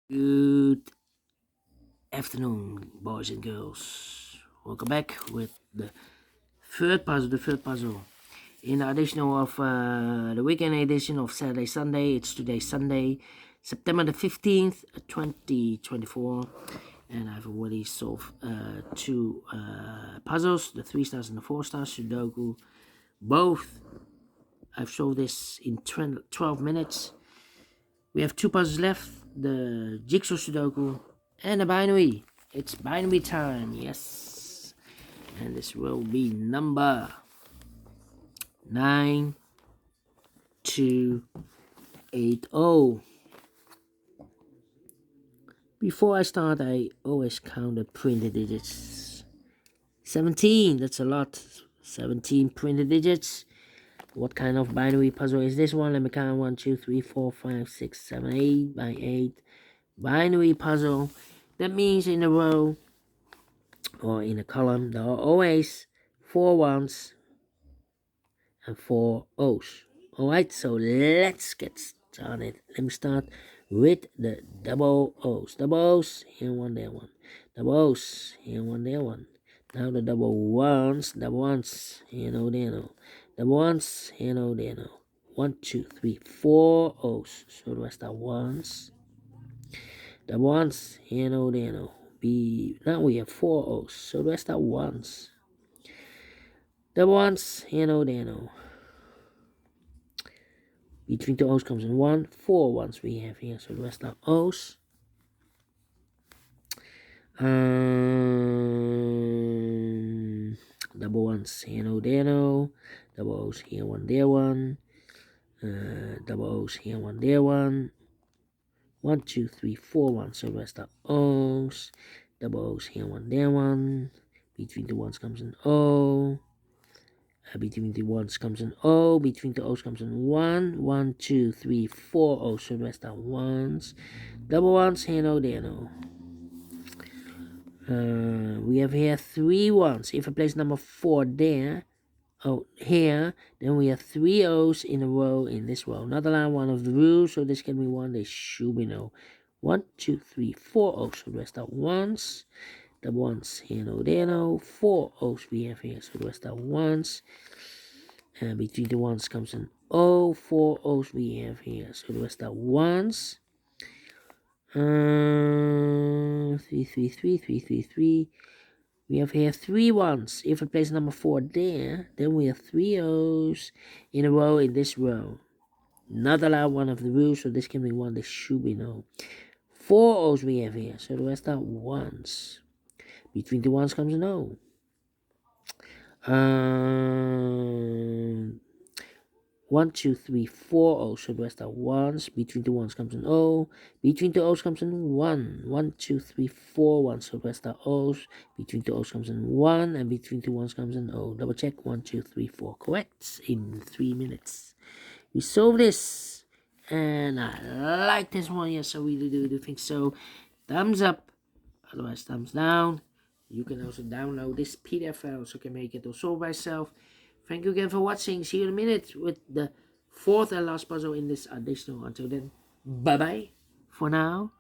Good afternoon, boys and girls. Welcome back with the third puzzle. In the additional of the weekend edition of Saturday Sunday. It's today Sunday, September the 15th, 2024. And I've already solved two puzzles, the 3 stars and the 4 stars Sudoku. Both I've solved this in 12 minutes. We have two puzzles left, the Jigsaw Sudoku and the binary. It's binary time, yes. And this will be number 9280. Before I start, I always count the printed digits. 17, that's a lot. 17 printed digits. What kind of binary puzzle is this one? Let me count. 1, 2, 3, 4, 5, 6, 7, 8 by 8. Binary puzzle. That means in a row or in a column there are always 4 ones and 4 O's. Alright, so let's get started. Let me start with the double O's. Double O's, here one, there one. Double O's, here one, there one. Now the double ones, here no, there no. Double ones, here no, there no. 1, 2, 3, 4 O's. So the rest are ones. Double ones, here no, there no. Now we have 4 O's. So the rest are ones. Double ones, here no, there no. Between the O's comes in 1. 4 ones we have here. So the rest are O's. Double ones, here no, there no. Double O's, here one, there one. Double O's, here one, there one. 1, 2, 3, 4 ones. So the rest are O's. Double O's, here one, there one. Between the ones comes an O. Between the ones comes an O. Between the O's comes an 1. 1, 2, 3, 4 O's. So the rest are ones. Double ones, here no, there no. We have here 3 ones. If I place number 4 there, here, then we have 3 O's in a row in this row. Not allowed one of the rules, so this can be 1. This should be no. 1, 2, 3, 4 O's. So the rest are ones. The ones here no, there no. 4 O's we have here, so the rest are ones. And between the ones comes an O. 4 O's we have here, so the rest are ones. 3, 3, 3, 3, 3, 3. We have here 3 ones. If I place number 4 there, then we have 3 O's in a row in this row. Not allowed one of the rules, so this can be 1. This should be no. 4 O's we have here, so the rest are ones. Between the ones comes an O. 1, 2, 3, 4 O's, so the rest are ones. Between the ones comes an O. Between the O's comes an 1. 1, 2, 3, 4 ones, so the rest are O's. Between the O's comes an 1, and between the ones comes an O. Double check. 1, 2, 3, 4. Correct in 3 minutes. We solved this, and I like this one. Yes, I really do think so. Thumbs up, otherwise thumbs down. You can also download this PDF file so you can make it or solve by yourself. Thank you again for watching. See you in a minute with the 4th and last puzzle in this additional. Until then, bye-bye for now.